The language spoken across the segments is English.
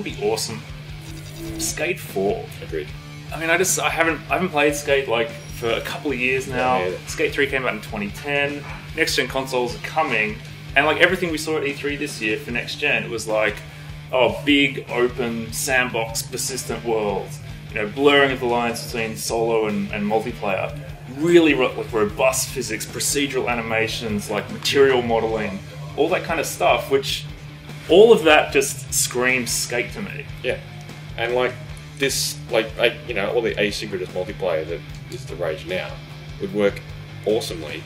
would be awesome? Skate 4. Agreed. I mean, I haven't played Skate like for a couple of years now. Yeah, Skate 3 came out in 2010. Next gen consoles are coming, and like everything we saw at E3 this year for next gen, it was like, oh, big open sandbox persistent worlds. You know, blurring of the lines between solo and multiplayer. Really like robust physics, procedural animations, like material modeling, all that kind of stuff. Which all of that just screams Skate to me. Yeah, and like this, like you know, all the asynchronous multiplayer that is the rage now would work awesomely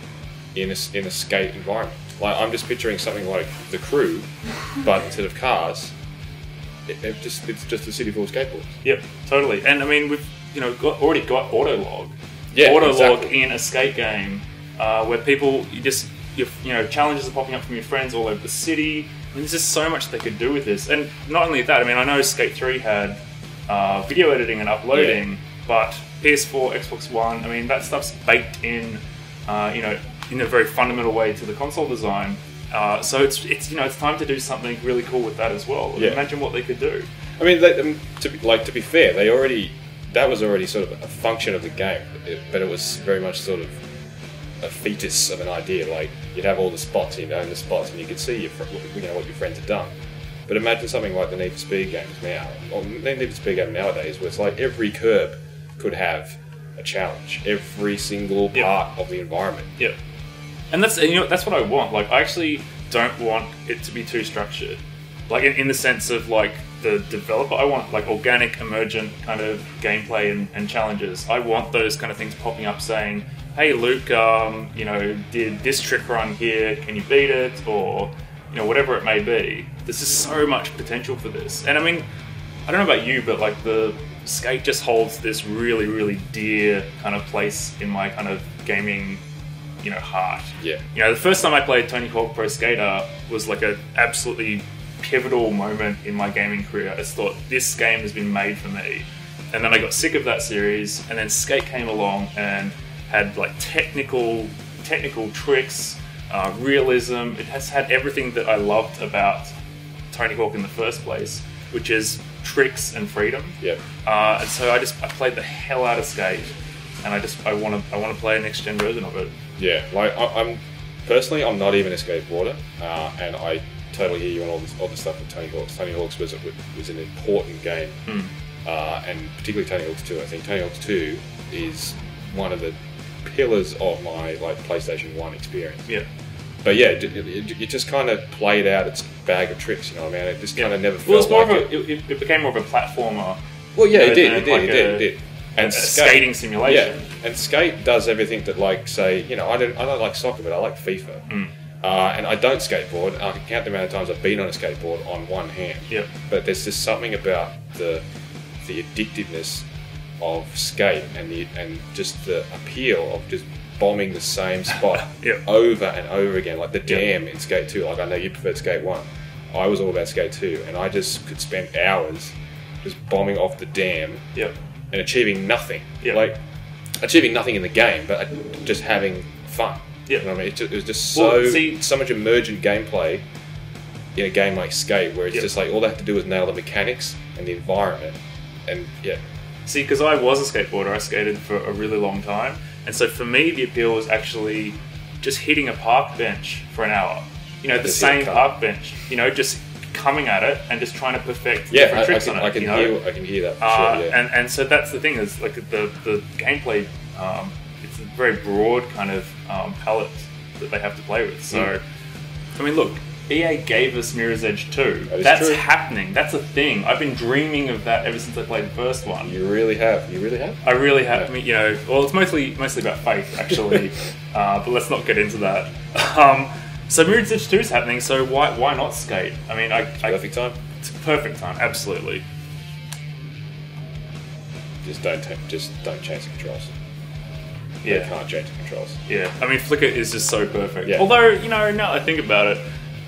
in a Skate environment. Like I'm just picturing something like The Crew, but instead of cars, it's just a city full of skateboards. Yep, totally. And I mean, we've already got Autolog. Yeah, Autolog exactly. in a Skate game where people challenges are popping up from your friends all over the city. I mean, there's just so much they could do with this. And not only that, I mean, I know Skate 3 had video editing and uploading, but PS4, Xbox One, I mean, that stuff's baked in, in a very fundamental way to the console design. So it's time to do something really cool with that as well. Yeah. Imagine what they could do. I mean, to be fair, that was already sort of a function of the game, but it was very much sort of a fetus of an idea. Like you'd have all the spots, you know, the spots, and you could see what your friends had done. But imagine something like the Need for Speed games now, or the Need for Speed game nowadays, where it's like every curb could have a challenge, every single part of the environment. Yep. And that's what I want. Like, I actually don't want it to be too structured. Like, in the sense of, like, the developer, I want, like, organic, emergent kind of gameplay and challenges. I want those kind of things popping up saying, hey, Luke, did this trick run here, can you beat it? Or, whatever it may be. There's just so much potential for this. And, I mean, I don't know about you, but, like, the Skate just holds this really, really dear kind of place in my kind of gaming heart. Yeah. The first time I played Tony Hawk Pro Skater was like an absolutely pivotal moment in my gaming career. I just thought, this game has been made for me. And then I got sick of that series, and then Skate came along and had like technical tricks, realism. It has had everything that I loved about Tony Hawk in the first place, which is tricks and freedom. Yeah. And so I played the hell out of Skate, and I want to play a next gen version of it. Yeah, like I'm not even a skateboarder, and I totally hear you on all the stuff with Tony Hawk's. Tony Hawk's was an important game, and particularly Tony Hawk's 2. I think Tony Hawk's 2 is one of the pillars of my like PlayStation 1 experience. Yeah. But yeah, it just kind of played out its bag of tricks. You know what I mean? It just kind of never Well, felt it became more of a platformer. Well, yeah, it did. And skating simulation. Yeah, and Skate does everything that, like, say, I don't like soccer, but I like FIFA. And I don't skateboard. I can count the amount of times I've been on a skateboard on one hand. Yep. But there's just something about the addictiveness of Skate and just the appeal of just bombing the same spot over and over again, like the dam in Skate 2. Like, I know you preferred Skate 1. I was all about Skate 2, and I just could spend hours just bombing off the dam. Yep. And achieving nothing. Yep. Like, achieving nothing in the game, but just having fun. Yep. You know what I mean? It was just so much emergent gameplay in a game like Skate, where it's just like all they have to do is nail the mechanics and the environment. And See, because I was a skateboarder, I skated for a really long time, and so for me the appeal was actually just hitting a park bench for an hour. The same park bench. Just coming at it and just trying to perfect different tricks on it. I can hear that. For sure, yeah. And so that's the thing, is like the gameplay. It's a very broad kind of palette that they have to play with. So, I mean, look, EA gave us Mirror's Edge 2. That's true. Happening. That's a thing. I've been dreaming of that ever since I played the first one. You really have. I really have. Yeah. I mean, well, it's mostly about faith, actually. But let's not get into that. So Mirror's Edge 2 is happening, so why not Skate? I mean, perfect time. It's a perfect time, absolutely. Just don't change the controls. Yeah. You can't change the controls. Yeah. I mean, Flicker is just so perfect. Yeah. Although, now that I think about it,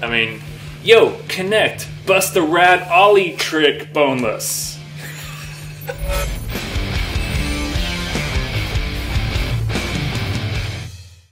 I mean, yo, connect, bust a rad ollie trick, boneless.